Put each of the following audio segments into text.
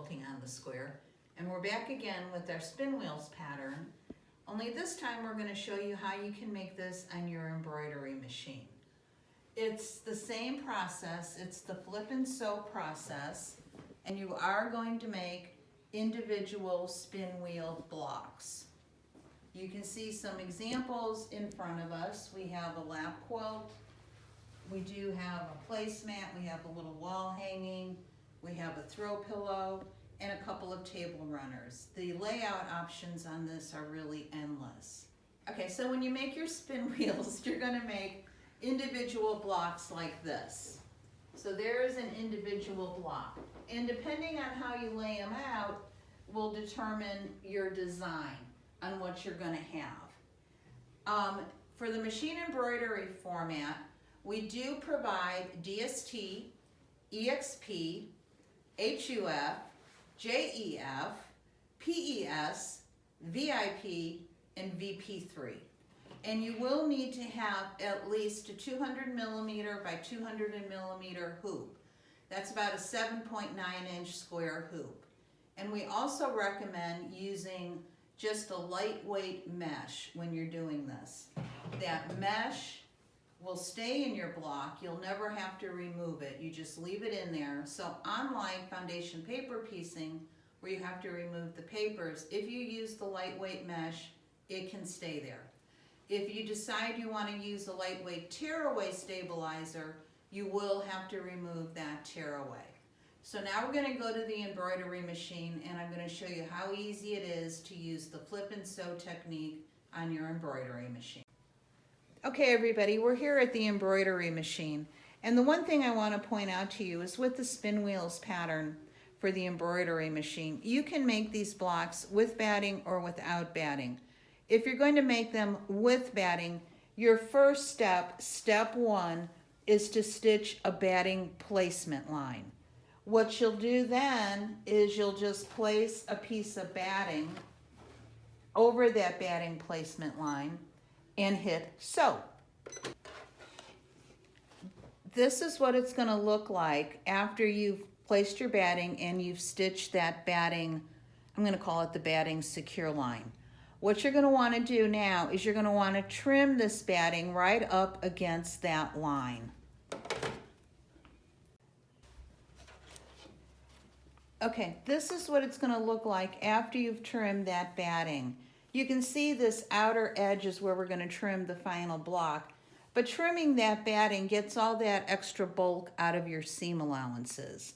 quilting on the square, and we're back again with our Spinwheels pattern. Only this time we're going to show you how you can make this on your embroidery machine. It's the same process, it's the flip and sew process, and you are going to make individual spinwheel blocks. You can see some examples in front of us. We have a lap quilt, we do have a placemat, we have a little wall hanging, we have a throw pillow, and a couple of table runners. The layout options on this are really endless. Okay, so when you make your spinwheels, you're going to make individual blocks like this. So there is an individual block, and depending on how you lay them out will determine your design on what you're going to have. For the machine embroidery format, we do provide DST, EXP, HUF, JEF, PES, VIP, and VP3. And you will need to have at least a 200 millimeter by 200 millimeter hoop. That's about a 7.9 inch square hoop. And we also recommend using just a lightweight mesh when you're doing this. That mesh will stay in your block. You'll never have to remove it. You just leave it in there. So unlike foundation paper piecing, where you have to remove the papers, if you use the lightweight mesh, it can stay there. If you decide you want to use a lightweight tearaway stabilizer, you will have to remove that tearaway. So now we're going to go to the embroidery machine, and I'm going to show you how easy it is to use the flip and sew technique on your embroidery machine. Okay, everybody, we're here at the embroidery machine, and the one thing I want to point out to you is with the Spinwheels pattern for the embroidery machine, you can make these blocks with batting or without batting. If you're going to make them with batting, your first step, step one, is to stitch a batting placement line. What you'll do then is you'll just place a piece of batting over that batting placement line and hit sew. This is what it's going to look like after you've placed your batting and you've stitched that batting, I'm going to call it the batting secure line. What you're going to want to do now is you're going to want to trim this batting right up against that line. Okay, this is what it's going to look like after you've trimmed that batting. You can see this outer edge is where we're going to trim the final block, but trimming that batting gets all that extra bulk out of your seam allowances.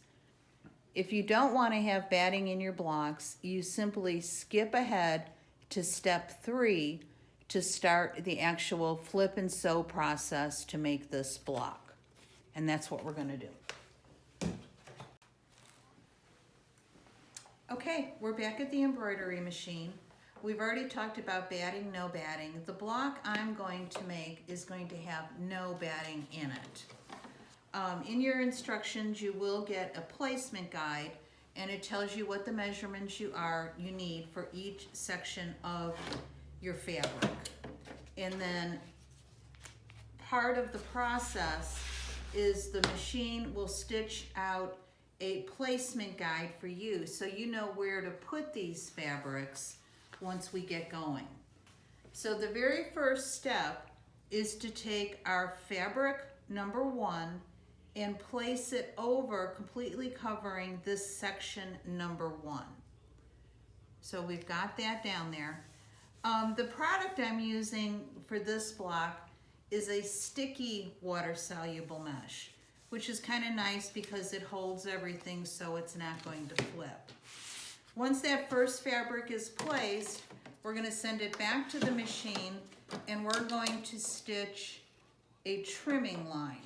If you don't want to have batting in your blocks, you simply skip ahead to step 3 to start the actual flip and sew process to make this block. And that's what we're going to do. Okay, we're back at the embroidery machine. We've already talked about batting, no batting. The block I'm going to make is going to have no batting in it. In your instructions, you will get a placement guide, and it tells you what the measurements you need for each section of your fabric. And then part of the process is the machine will stitch out a placement guide for you so you know where to put these fabrics once we get going. So the very first step is to take our fabric number 1 and place it over, completely covering this section number 1. So we've got that down there. The product I'm using for this block is a sticky water-soluble mesh, which is kind of nice because it holds everything so it's not going to flip. Once that first fabric is placed, we're going to send it back to the machine and we're going to stitch a trimming line.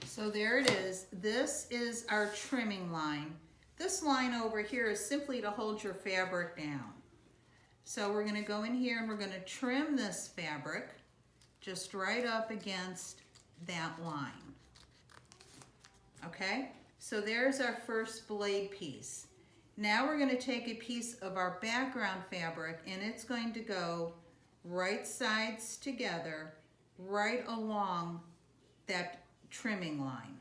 So there it is. This is our trimming line. This line over here is simply to hold your fabric down. So we're going to go in here and we're going to trim this fabric just right up against that line. Okay, so there's our first blade piece. Now we're going to take a piece of our background fabric and it's going to go right sides together, right along that trimming line.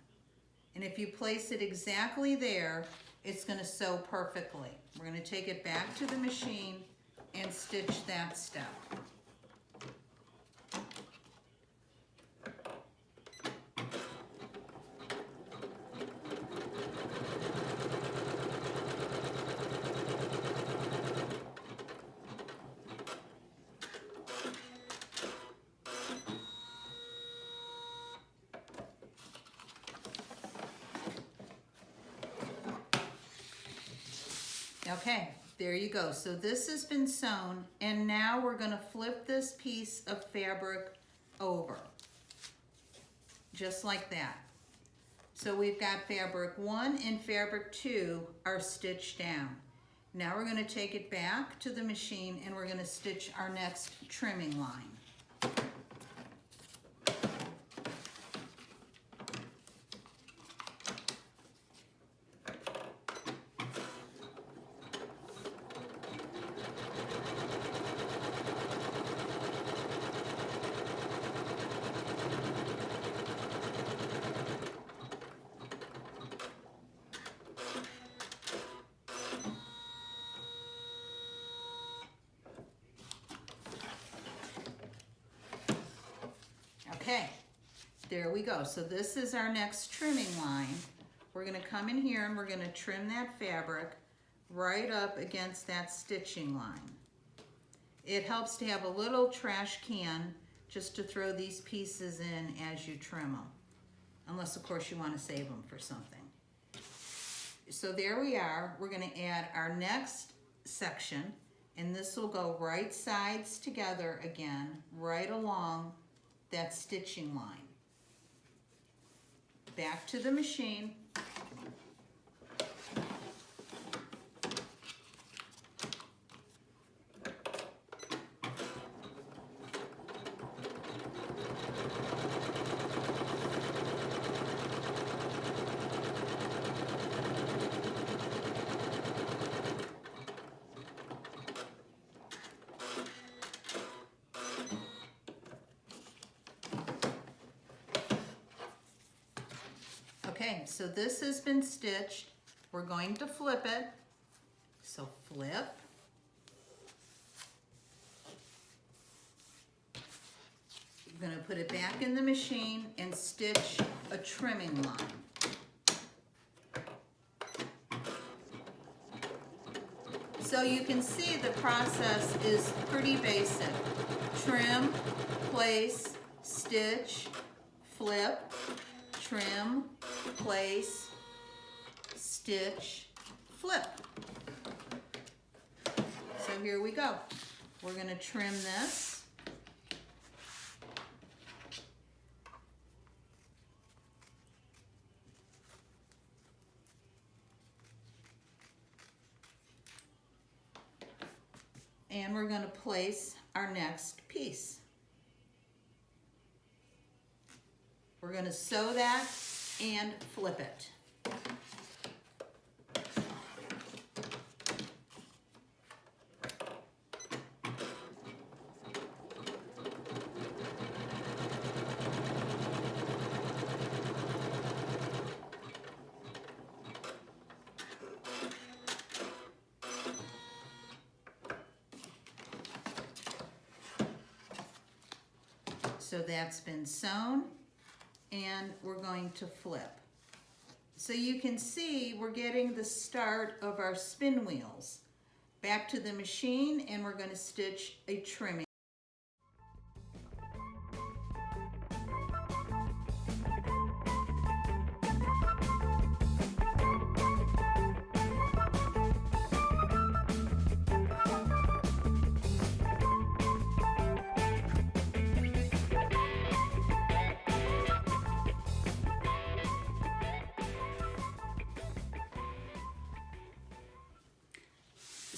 And if you place it exactly there, it's going to sew perfectly. We're going to take it back to the machine and stitch that step. Okay, there you go. So this has been sewn, and now we're going to flip this piece of fabric over, just like that. So we've got fabric 1 and fabric 2 are stitched down. Now we're going to take it back to the machine and we're going to stitch our next trimming line. Okay, there we go. So this is our next trimming line. We're going to come in here and we're going to trim that fabric right up against that stitching line. It helps to have a little trash can just to throw these pieces in as you trim them. Unless, of course, you want to save them for something. So there we are. We're going to add our next section, and this will go right sides together again, right along that stitching line. Back to the machine. Okay, so this has been stitched. We're going to flip it. So flip. We're going to put it back in the machine and stitch a trimming line. So you can see the process is pretty basic. Trim, place, stitch, flip, trim, place, stitch, flip. So here we go. We're going to trim this. And we're going to place our next piece. We're going to sew that and flip it. So that's been sewn, and we're going to flip. So you can see we're getting the start of our spin wheels. Back to the machine, and we're going to stitch a trimming.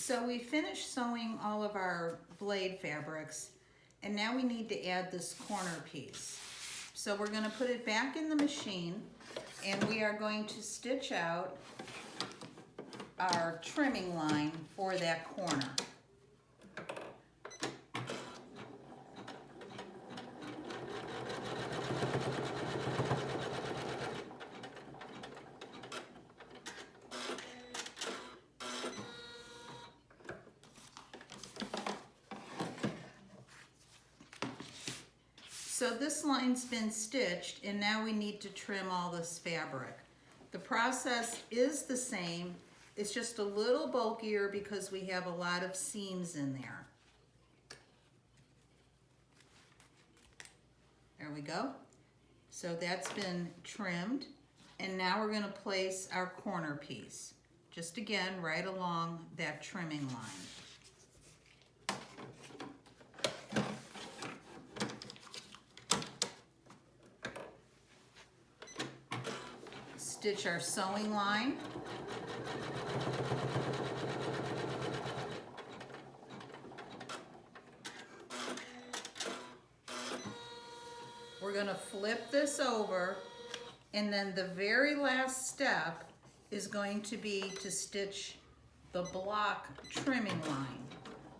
So we finished sewing all of our blade fabrics, and now we need to add this corner piece. So we're going to put it back in the machine, and we are going to stitch out our trimming line for that corner. So this line's been stitched, and now we need to trim all this fabric. The process is the same, it's just a little bulkier because we have a lot of seams in there. There we go. So that's been trimmed, and now we're going to place our corner piece, just again right along that trimming line. Stitch our sewing line. We're going to flip this over, and then the very last step is going to be to stitch the block trimming line,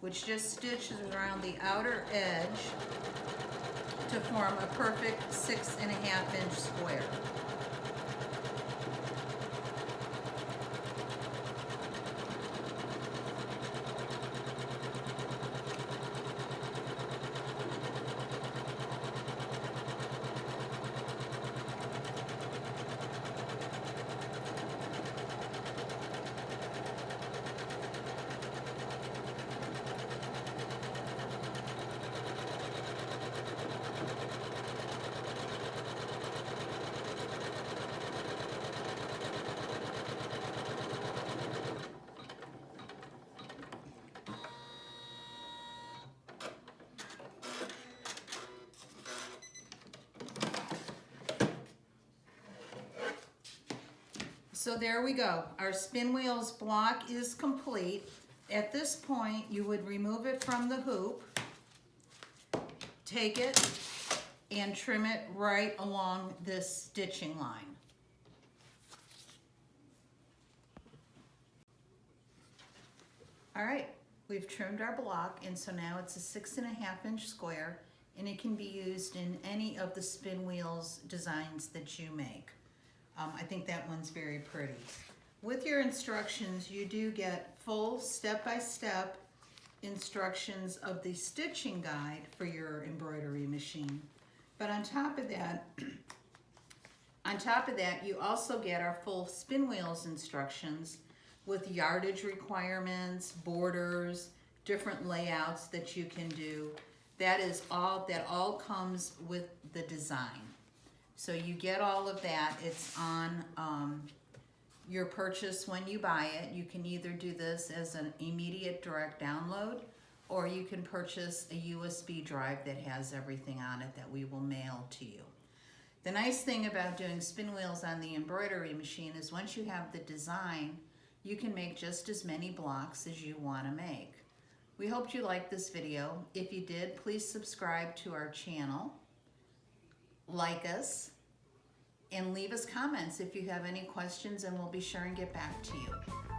which just stitches around the outer edge to form a perfect 6.5-inch square. So there we go. Our Spinwheels block is complete. At this point, you would remove it from the hoop, take it, and trim it right along this stitching line. All right, we've trimmed our block, and so now it's a 6.5-inch square, and it can be used in any of the Spinwheels designs that you make. I think that one's very pretty. With your instructions, you do get full step-by-step instructions of the stitching guide for your embroidery machine. But on top of that, you also get our full Spinwheels instructions with yardage requirements, borders, different layouts that you can do. That all comes with the design. So you get all of that. It's on your purchase when you buy it. You can either do this as an immediate direct download, or you can purchase a USB drive that has everything on it that we will mail to you. The nice thing about doing Spinwheels on the embroidery machine is once you have the design, you can make just as many blocks as you want to make. We hope you liked this video. If you did, please subscribe to our channel, like us, and leave us comments if you have any questions, and we'll be sure and get back to you.